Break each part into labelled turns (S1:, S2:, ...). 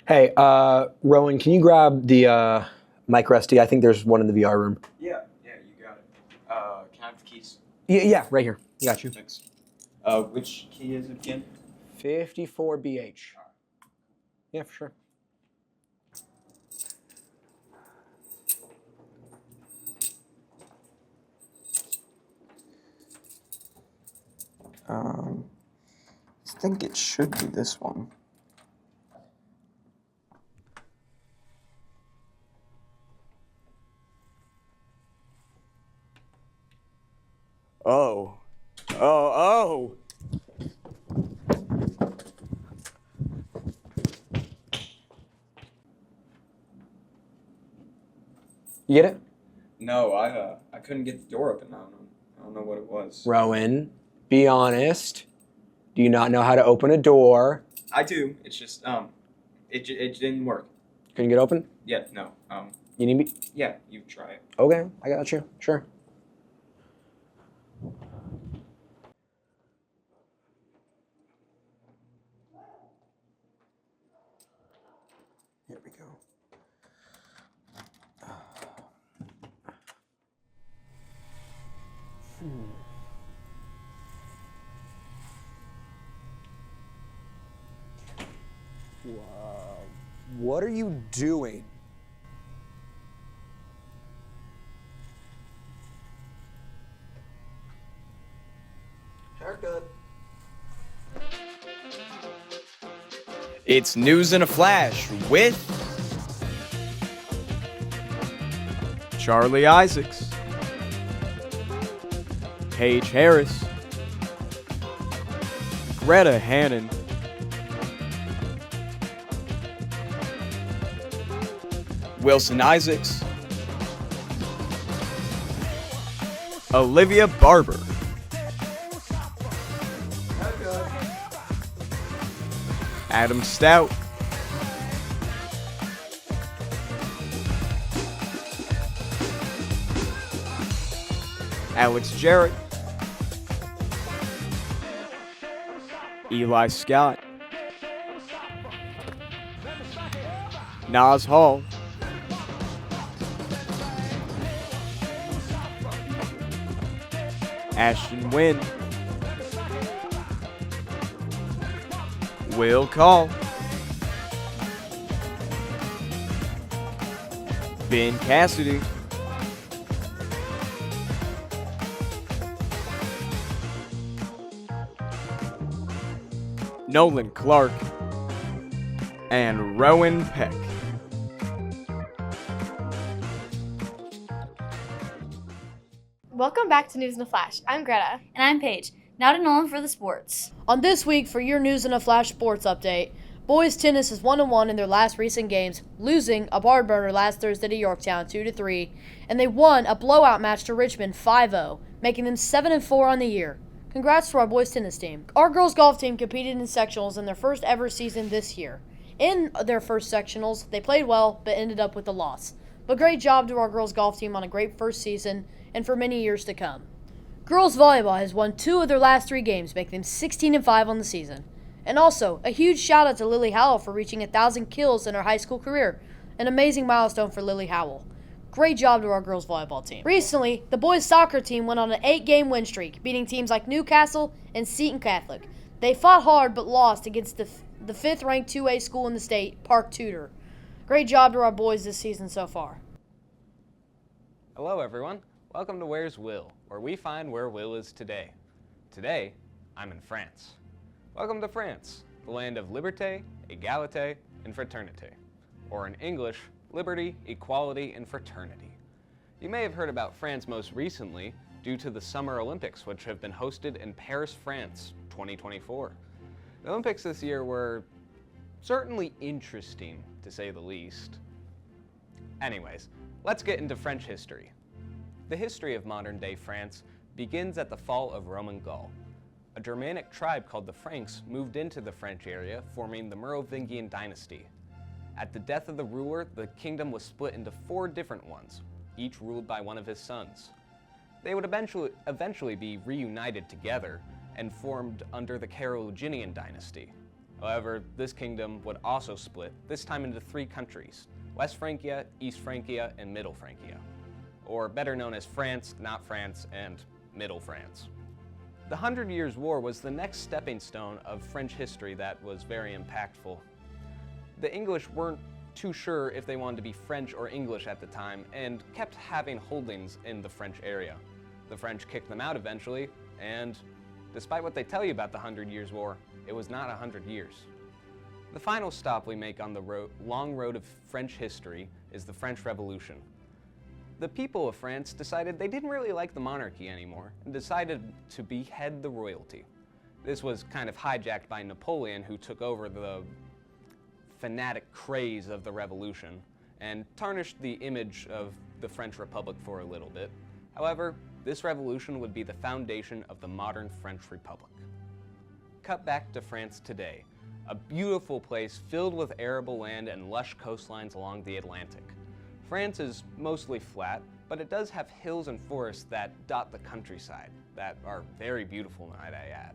S1: Hey, Rowan, can you grab the micro SD? I think there's one in the VR room.
S2: Yeah, you got it. Can I have the keys?
S1: Yeah, right here. Got you.
S2: Thanks. Which key is it again?
S1: 54BH. Yeah, for sure.
S2: I think it should be this one. Oh. Oh.
S1: You get it?
S2: No, I couldn't get the door open. I don't know what it was.
S1: Rowan, be honest. Do you not know how to open a door?
S2: I do. It's just it didn't work.
S1: Couldn't get open?
S2: Yeah, no.
S1: You need me?
S2: Yeah, you try it.
S1: Okay, I got you. Sure. Here we go. Wow. What are you doing? Haircut.
S3: It's News in a Flash with Charlie Isaacs, Paige Harris, Greta Hannon, Wilson Isaacs, Olivia Barber, Adam Stout, Alex Jarrett, Eli Scott, Nas Hall, Ashton Wynn, Will Call, Ben Cassidy, Nolan Clark, and Rowan Peck.
S4: Welcome back to News in a Flash. I'm Greta.
S5: And I'm Paige. Now to Nolan for the sports.
S6: On this week for your News in a Flash sports update, boys tennis is 1-1 in their last recent games, losing a barn burner last Thursday to Yorktown 2-3, and they won a blowout match to Richmond 5-0, making them 7-4 on the year. Congrats to our boys tennis team. Our girls golf team competed in sectionals in their first ever season this year. In their first sectionals, they played well but ended up with a loss. But great job to our girls golf team on a great first season and for many years to come. Girls volleyball has won 2 of their last 3 games, making them 16-5 on the season. And also, a huge shout out to Lily Howell for reaching 1,000 kills in her high school career. An amazing milestone for Lily Howell. Great job to our girls volleyball team. Recently, the boys soccer team went on an 8-game win streak, beating teams like Newcastle and Seton Catholic. They fought hard but lost against the 5th-ranked 2A school in the state, Park Tudor. Great job to our boys this season so far.
S7: Hello everyone, welcome to Where's Will, where we find where Will is today. Today, I'm in France. Welcome to France, the land of liberté, égalité, and fraternité, or in English, liberty, equality, and fraternity. You may have heard about France most recently due to the Summer Olympics, which have been hosted in Paris, France, 2024. The Olympics this year were certainly interesting, to say the least. Anyways, let's get into French history. The history of modern-day France begins at the fall of Roman Gaul. A Germanic tribe called the Franks moved into the French area, forming the Merovingian dynasty. At the death of the ruler, the kingdom was split into 4 different ones, each ruled by one of his sons. They would eventually be reunited together and formed under the Carolingian dynasty. However, this kingdom would also split, this time into 3 countries: West Francia, East Francia, and Middle Francia, or better known as France, not France, and Middle France. The 100 Years' War was the next stepping stone of French history that was very impactful. The English weren't too sure if they wanted to be French or English at the time and kept having holdings in the French area. The French kicked them out eventually, and despite what they tell you about the 100 Years' War, it was not 100 years. The final stop we make on the long road of French history is the French Revolution. The people of France decided they didn't really like the monarchy anymore and decided to behead the royalty. This was kind of hijacked by Napoleon, who took over the fanatic craze of the revolution and tarnished the image of the French Republic for a little bit. However, this revolution would be the foundation of the modern French Republic. Cut back to France today, a beautiful place filled with arable land and lush coastlines along the Atlantic. France is mostly flat, but it does have hills and forests that dot the countryside, that are very beautiful, might I add.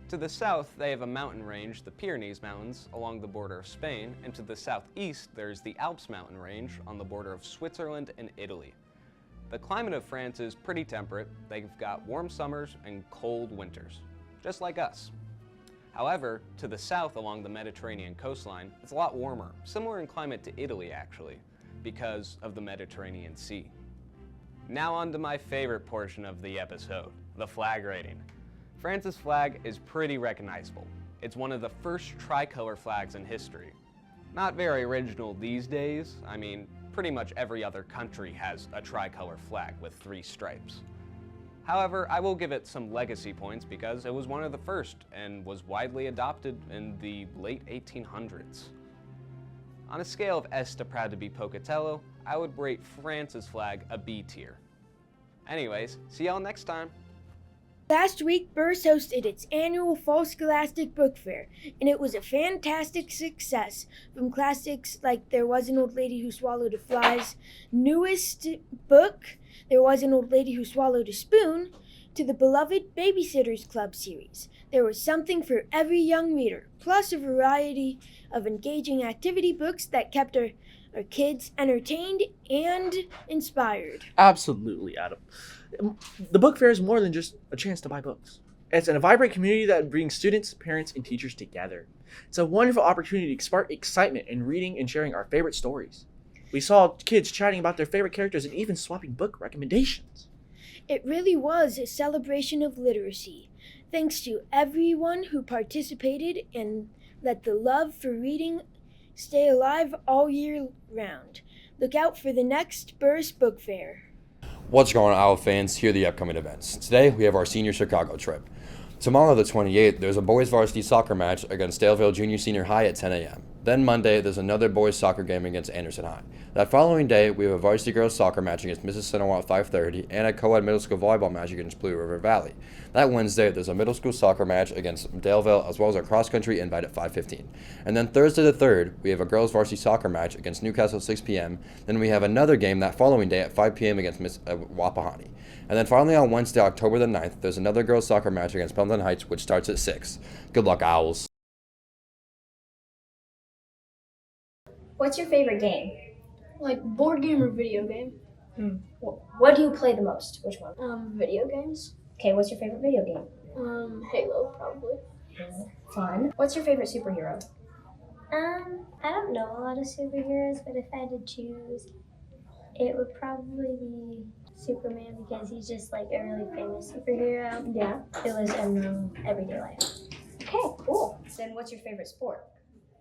S7: To the south, they have a mountain range, the Pyrenees Mountains, along the border of Spain, and to the southeast, there's the Alps mountain range on the border of Switzerland and Italy. The climate of France is pretty temperate. They've got warm summers and cold winters, just like us. However, to the south along the Mediterranean coastline, it's a lot warmer, similar in climate to Italy actually, because of the Mediterranean Sea. Now on to my favorite portion of the episode, the flag rating. France's flag is pretty recognizable. It's one of the first tricolor flags in history. Not very original these days. I mean, pretty much every other country has a tricolor flag with 3 stripes. However, I will give it some legacy points because it was one of the first and was widely adopted in the late 1800s. On a scale of S to proud to be Pocatello, I would rate France's flag a B tier. Anyways, see y'all next time.
S8: Last week, Burrs hosted its annual Fall Scholastic Book Fair, and it was a fantastic success. From classics like There Was an Old Lady Who Swallowed a Fly's newest book, There Was an Old Lady Who Swallowed a Spoon, to the beloved Babysitters Club series. There was something for every young reader, plus a variety of engaging activity books that kept our kids entertained and inspired.
S9: Absolutely, Adam. The book fair is more than just a chance to buy books. It's a vibrant community that brings students, parents, and teachers together. It's a wonderful opportunity to spark excitement in reading and sharing our favorite stories. We saw kids chatting about their favorite characters and even swapping book recommendations.
S8: It really was a celebration of literacy. Thanks to everyone who participated and let the love for reading stay alive all year round. Look out for the next Burrs Book Fair.
S10: What's going on, Owl fans? Here are the upcoming events. Today, we have our senior Chicago trip. Tomorrow, the 28th, there's a boys varsity soccer match against Daleville Junior Senior High at 10 a.m. Then Monday, there's another boys soccer game against Anderson High. That following day, we have a varsity girls soccer match against Mrs. Senowa at 5:30 and a co-ed middle school volleyball match against Blue River Valley. That Wednesday, there's a middle school soccer match against Daleville as well as a cross-country invite at 5:15. And then Thursday the 3rd, we have a girls varsity soccer match against Newcastle at 6 p.m. Then we have another game that following day at 5 p.m. against Miss Wapahani. And then finally on Wednesday, October the 9th, there's another girls soccer match against Pendleton Heights, which starts at 6. Good luck, Owls.
S11: What's your favorite game?
S12: Like board game or video game?
S11: What do you play the most? Which one?
S12: Video games.
S11: Okay, what's your favorite video game?
S12: Halo, probably.
S11: Fun. What's your favorite superhero?
S13: I don't know a lot of superheroes, but if I had to choose, it would probably be Superman because he's just like a really famous superhero.
S11: Yeah.
S13: It was in everyday life.
S11: Okay, cool. Then what's your favorite sport?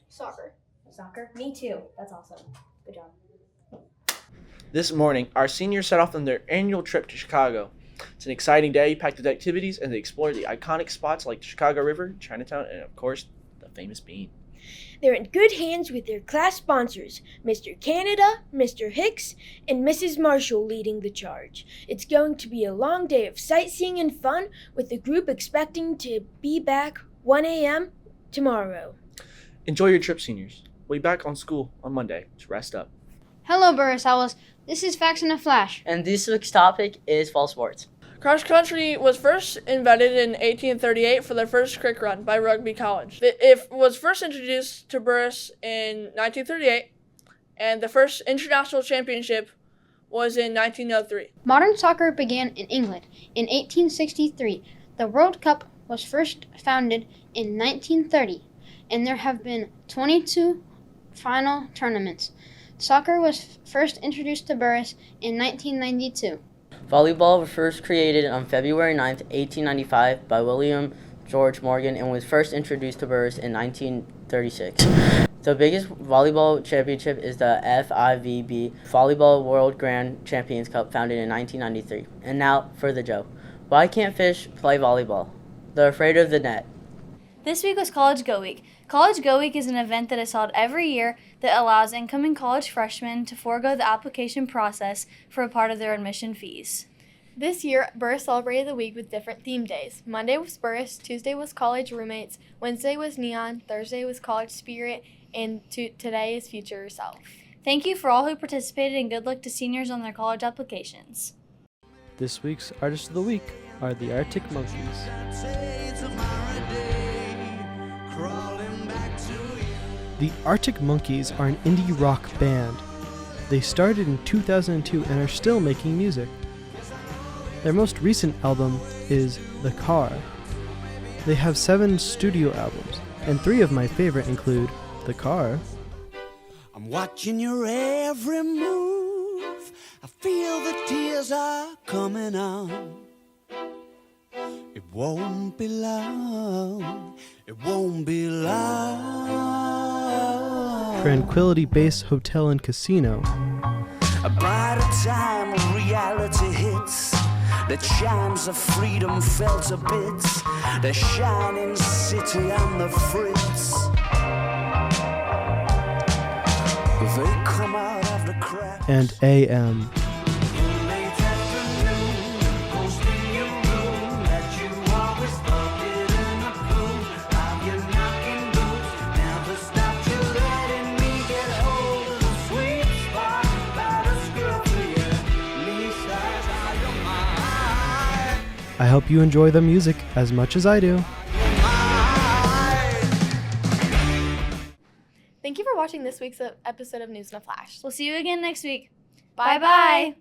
S12: Soccer.
S11: Soccer? Me too. That's awesome. Good job.
S9: This morning, our seniors set off on their annual trip to Chicago. It's an exciting day packed with activities, and they explored the iconic spots like the Chicago River, Chinatown, and of course, the famous Bean.
S8: They're in good hands with their class sponsors, Mr. Canada, Mr. Hicks, and Mrs. Marshall leading the charge. It's going to be a long day of sightseeing and fun, with the group expecting to be back 1 a.m. tomorrow.
S9: Enjoy your trip, seniors. We'll be back on school on Monday to rest up.
S14: Hello, Burris Owls. This is Facts in a Flash.
S15: And this week's topic is fall sports.
S14: Cross country was first invented in 1838 for the first crick run by Rugby College. It was first introduced to Burris in 1938, and the first international championship was in 1903.
S15: Modern soccer began in England in 1863. The World Cup was first founded in 1930, and there have been 22 final tournaments. Soccer was first introduced to Burris in 1992.
S16: Volleyball was first created on February 9th, 1895 by William George Morgan and was first introduced to Burris in 1936. The biggest volleyball championship is the FIVB Volleyball World Grand Champions Cup, founded in 1993. And now for the joke. Why can't fish play volleyball? They're afraid of the net.
S5: This week was College Go Week. College Go Week is an event that is held every year that allows incoming college freshmen to forego the application process for a part of their admission fees.
S4: This year, Burris celebrated the week with different theme days. Monday was Burris, Tuesday was College Roommates, Wednesday was Neon, Thursday was College Spirit, and today is Future Yourself.
S5: Thank you for all who participated, and good luck to seniors on their college applications.
S17: This week's Artist of the Week are the Arctic Monkeys. The Arctic Monkeys are an indie rock band. They started in 2002 and are still making music. Their most recent album is The Car. They have 7 studio albums, and 3 of my favorite include The Car.
S18: I'm watching your every move. I feel the tears are coming on. It won't be long. It won't be long.
S17: Tranquility Base Hotel and Casino.
S18: A brighter time of reality hits. The chimes of freedom fell to bits. The shining city on the fritz. They come out of the crack.
S17: And AM. I hope you enjoy the music as much as I do.
S4: Thank you for watching this week's episode of News in a Flash.
S5: We'll see you again next week.
S4: Bye-bye.